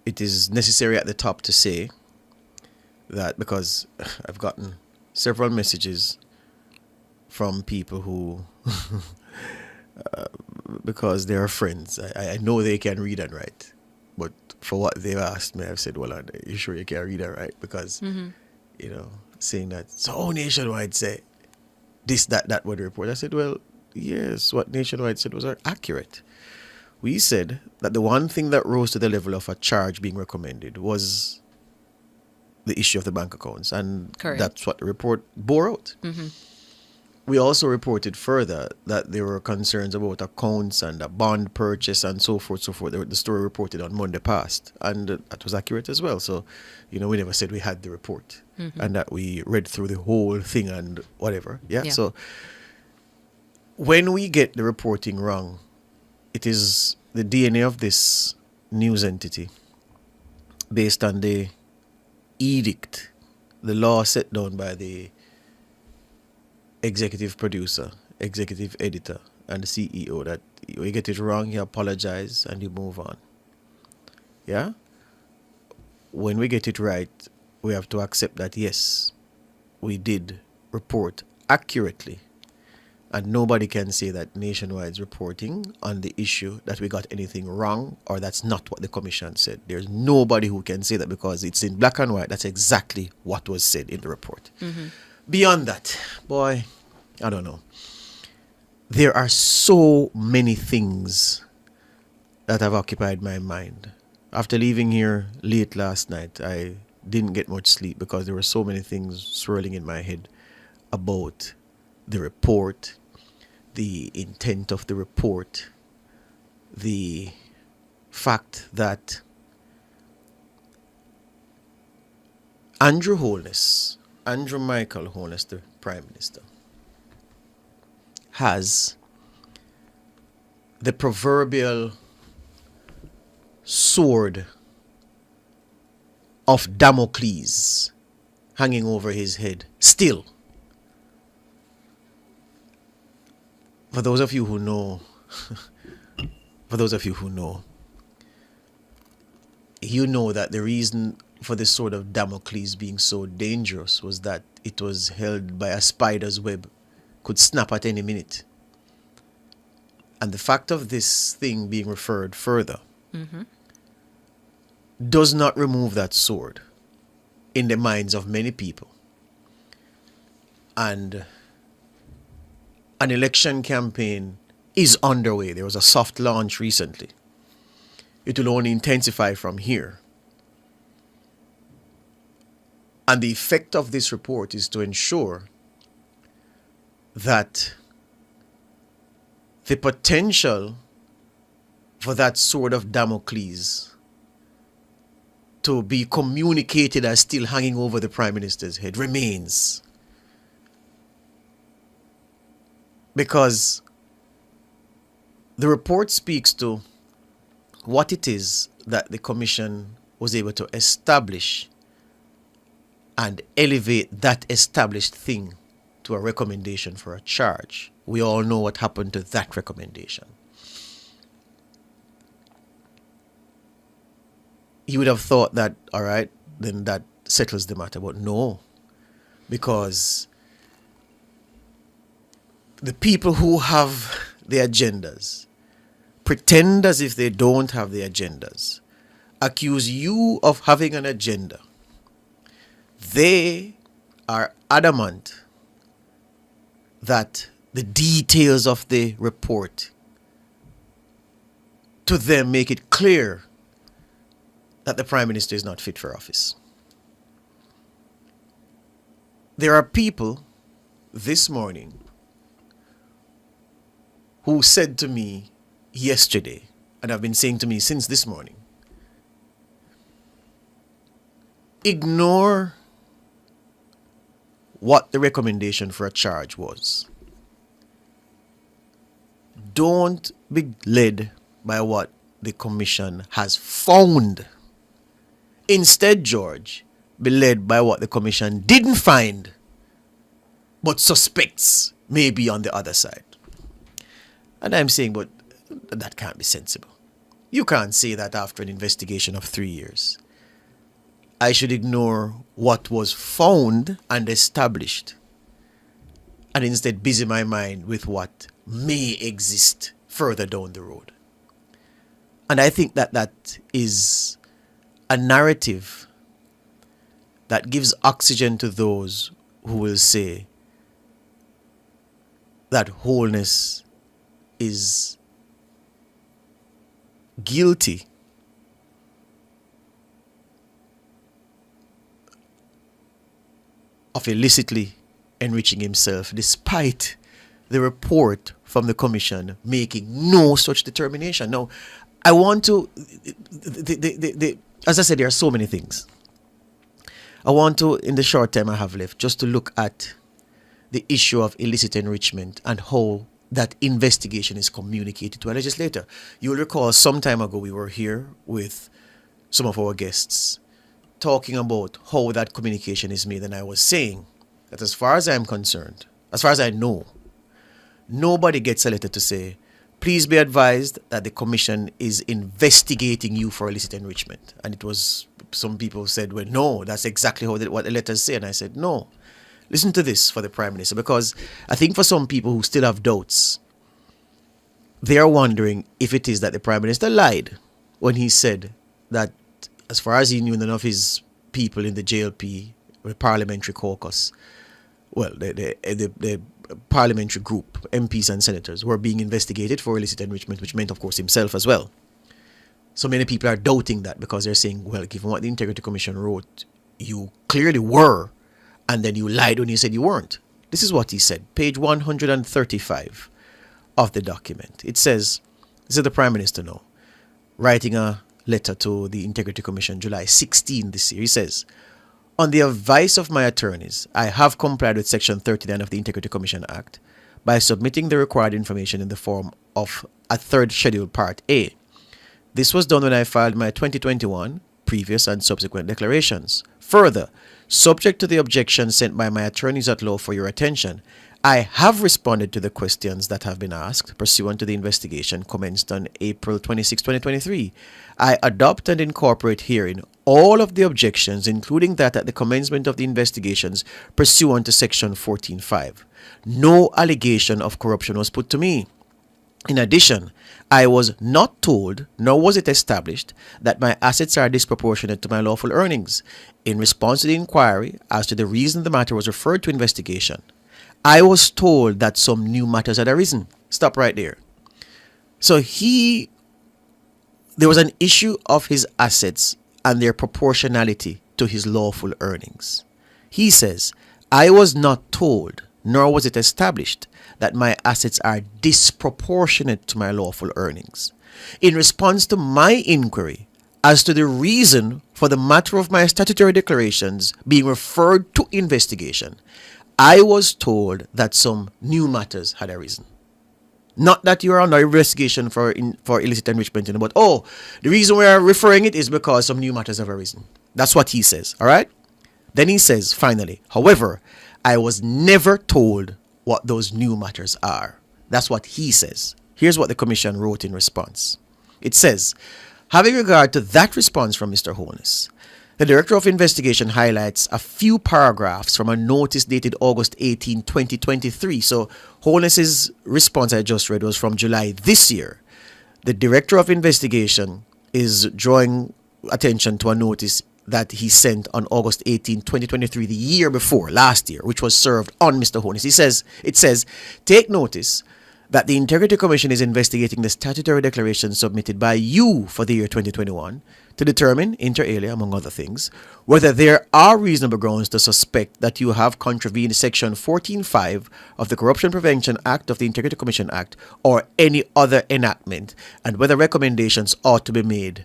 it is necessary at the top to say that because I've gotten several messages from people who, because they are friends, I know they can read and write. But for what they've asked me, I've said, well, are you sure you can read and write? Because, saying that, so Nationwide say this, that were the report. I said, well, yes, what Nationwide said was accurate. We said that the one thing that rose to the level of a charge being recommended was the issue of the bank accounts. And Correct. That's what the report bore out. We also reported further that there were concerns about accounts and a bond purchase and so forth, so forth. The story reported on Monday past. And that was accurate as well. So, we never said we had the report and that we read through the whole thing and whatever. Yeah. So when we get the reporting wrong, it is the DNA of this news entity based on the edict, the law set down by the executive producer, executive editor, and the CEO, that you get it wrong, you apologize, and you move on. Yeah? When we get it right, we have to accept that, yes, we did report accurately. And nobody can say that Nationwide's reporting on the issue that we got anything wrong or that's not what the commission said. There's nobody who can say that because it's in black and white. That's exactly what was said in the report. Beyond that, boy, I don't know. There are so many things that have occupied my mind. After leaving here late last night, I didn't get much sleep because there were so many things swirling in my head about the report, the intent of the report, the fact that Andrew Michael Holness, the Prime Minister, has the proverbial sword of Damocles hanging over his head still. For those of you who know, you know that the reason for this sword of Damocles being so dangerous was that it was held by a spider's web, could snap at any minute. And the fact of this thing being referred further does not remove that sword in the minds of many people. And an election campaign is underway. There was a soft launch recently. It will only intensify from here. And the effect of this report is to ensure that the potential for that sword of Damocles to be communicated as still hanging over the Prime Minister's head remains. Because the report speaks to what it is that the Commission was able to establish and elevate that established thing to a recommendation for a charge. We all know what happened to that recommendation. You would have thought that, all right, then that settles the matter. But no, because the people who have the agendas pretend as if they don't have the agendas, accuse you of having an agenda. They are adamant that the details of the report to them make it clear that the Prime Minister is not fit for office. There are people this morning who said to me yesterday, and have been saying to me since this morning, ignore what the recommendation for a charge was. Don't be led by what the Commission has found. Instead, George, be led by what the Commission didn't find, but suspects may be on the other side. And I'm saying, but that can't be sensible. You can't say that after an investigation of 3 years. I should ignore what was found and established and instead busy my mind with what may exist further down the road. And I think that that is a narrative that gives oxygen to those who will say that Holness is guilty of illicitly enriching himself despite the report from the commission making no such determination. Now, I want to, as I said, there are so many things. I want to, in the short time I have left, just to look at the issue of illicit enrichment and how that investigation is communicated to a legislator. You will recall some time ago we were here with some of our guests talking about how that communication is made, and I was saying that as far as I'm concerned, as far as I know, nobody gets a letter to say, please be advised that the commission is investigating you for illicit enrichment. And it was, some people said, well, no, that's exactly what the letters say. And I said, no. Listen to this for the Prime Minister, because I think for some people who still have doubts, they are wondering if it is that the Prime Minister lied when he said that as far as he knew, none of his people in the JLP, the parliamentary caucus, well, the parliamentary group, MPs and senators, were being investigated for illicit enrichment, which meant, of course, himself as well. So many people are doubting that because they're saying, well, given what the Integrity Commission wrote, you clearly were, and then you lied when you said you weren't. This is what he said, page 135 of the document. It says, this is the Prime Minister now, writing a letter to the Integrity Commission, July 16 this year. He says, on the advice of my attorneys, I have complied with Section 39 of the Integrity Commission Act by submitting the required information in the form of a third schedule, Part A. This was done when I filed my 2021 previous and subsequent declarations. Further, subject to the objections sent by my attorneys at law for your attention, I have responded to the questions that have been asked pursuant to the investigation commenced on April 26, 2023. I adopt and incorporate herein all of the objections, including that at the commencement of the investigations pursuant to Section 14.5. No allegation of corruption was put to me. In addition, I was not told, nor was it established, that my assets are disproportionate to my lawful earnings. In response to the inquiry as to the reason the matter was referred to investigation, I was told that some new matters had arisen. Stop right there. So there was an issue of his assets and their proportionality to his lawful earnings. He says, I was not told, nor was it established, that my assets are disproportionate to my lawful earnings. In response to my inquiry as to the reason for the matter of my statutory declarations being referred to investigation, I was told that some new matters had arisen. Not that you are under investigation for illicit enrichment, but the reason we are referring it is because some new matters have arisen. That's what he says, all right? Then he says, finally, however, I was never told what those new matters are. That's what he says. Here's what the commission wrote in response. It says, having regard to that response from Mr. Holness, the Director of Investigation highlights a few paragraphs from a notice dated August 18, 2023. So Holness's response I just read was from July this year. The Director of Investigation is drawing attention to a notice that he sent on August 18, 2023, the year before, last year, which was served on Mr. Holness. It says, take notice that the Integrity Commission is investigating the statutory declaration submitted by you for the year 2021 to determine, inter alia, among other things, whether there are reasonable grounds to suspect that you have contravened Section 14.5 of the Corruption Prevention Act of the Integrity Commission Act or any other enactment, and whether recommendations ought to be made.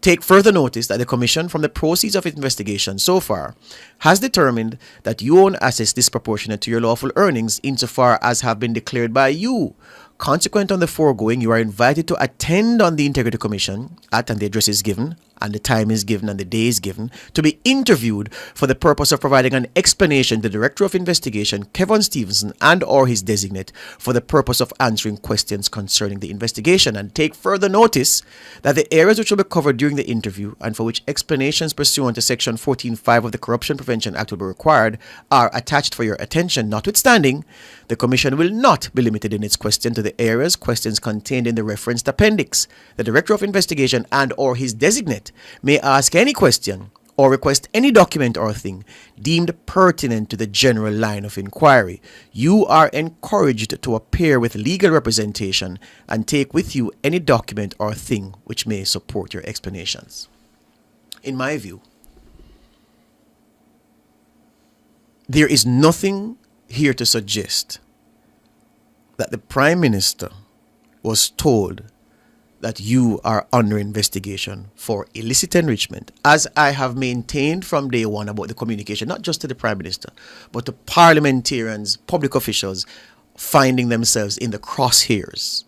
Take further notice that the Commission, from the proceeds of its investigation so far, has determined that you own assets disproportionate to your lawful earnings insofar as have been declared by you. Consequent on the foregoing, you are invited to attend on the Integrity Commission at, and the address is given, and the time is given, and the day is given, to be interviewed for the purpose of providing an explanation to the Director of Investigation, Kevin Stevenson, and or his designate, for the purpose of answering questions concerning the investigation. And take further notice that the areas which will be covered during the interview, and for which explanations pursuant to Section 14.5 of the Corruption Prevention Act will be required, are attached for your attention. Notwithstanding, the Commission will not be limited in its question to the areas questions contained in the referenced appendix. The Director of Investigation and or his designate may ask any question or request any document or thing deemed pertinent to the general line of inquiry. You are encouraged to appear with legal representation and take with you any document or thing which may support your explanations. In my view, there is nothing here to suggest that the Prime Minister was told that you are under investigation for illicit enrichment, as I have maintained from day one about the communication, not just to the Prime Minister, but to parliamentarians, public officials, finding themselves in the crosshairs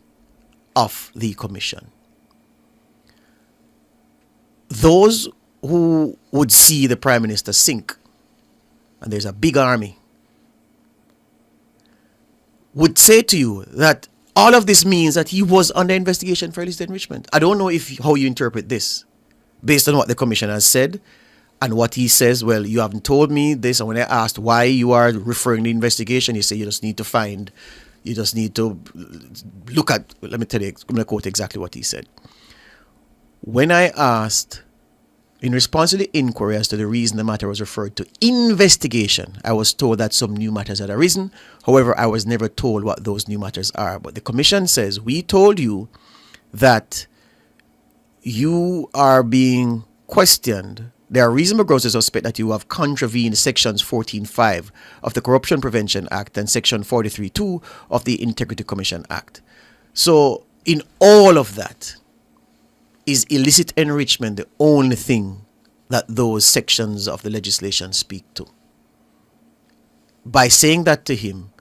of the Commission. Those who would see the Prime Minister sink, and there's a big army, would say to you that all of this means that he was under investigation for illicit enrichment. I don't know how you interpret this based on what the Commission has said and what he says. Well, you haven't told me this. And when I asked why you are referring the investigation, you say you just need to look at, let me tell you, I'm going to quote exactly what he said. When I asked, in response to the inquiry as to the reason the matter was referred to investigation, I was told that some new matters had arisen. However, I was never told what those new matters are. But the Commission says, we told you that you are being questioned. There are reasonable grounds to suspect that you have contravened Sections 14.5 of the Corruption Prevention Act and Section 43.2 of the Integrity Commission Act. So, in all of that, is illicit enrichment the only thing that those sections of the legislation speak to? By saying that to him,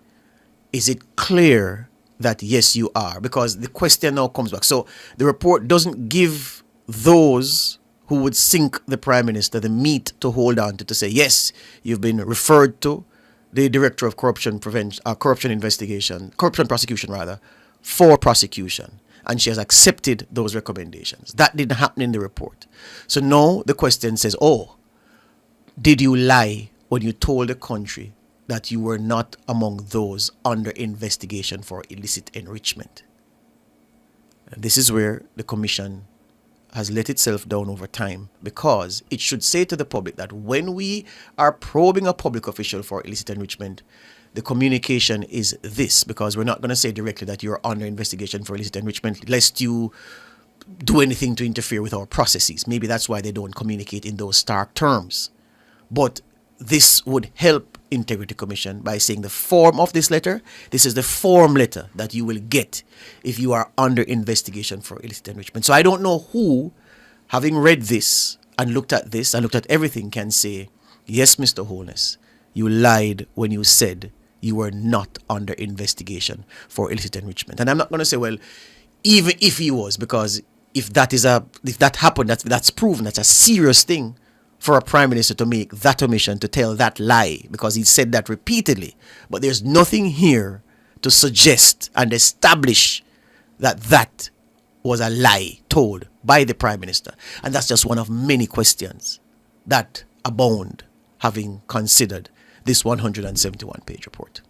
is it clear that yes, you are? Because the question now comes back. So the report doesn't give those who would sink the Prime Minister the meat to hold on to say, yes, you've been referred to the Director of Corruption Prosecution for prosecution. And she has accepted those recommendations. That didn't happen in the report. So now the question says, oh, did you lie when you told the country that you were not among those under investigation for illicit enrichment? And this is where the Commission has let itself down over time, because it should say to the public that when we are probing a public official for illicit enrichment, the communication is this, because we're not going to say directly that you're under investigation for illicit enrichment lest you do anything to interfere with our processes. Maybe that's why they don't communicate in those stark terms. But this would help Integrity Commission by saying the form of this letter, this is the form letter that you will get if you are under investigation for illicit enrichment. So I don't know who, having read this and looked at this and looked at everything, can say, yes, Mr. Holness, you lied when you said you were not under investigation for illicit enrichment. And I'm not going to say, well, even if he was, because if that happened, that's proven, that's a serious thing for a Prime Minister to make that omission, to tell that lie, because he said that repeatedly. But there's nothing here to suggest and establish that that was a lie told by the Prime Minister. And that's just one of many questions that abound, having considered this 171-page report.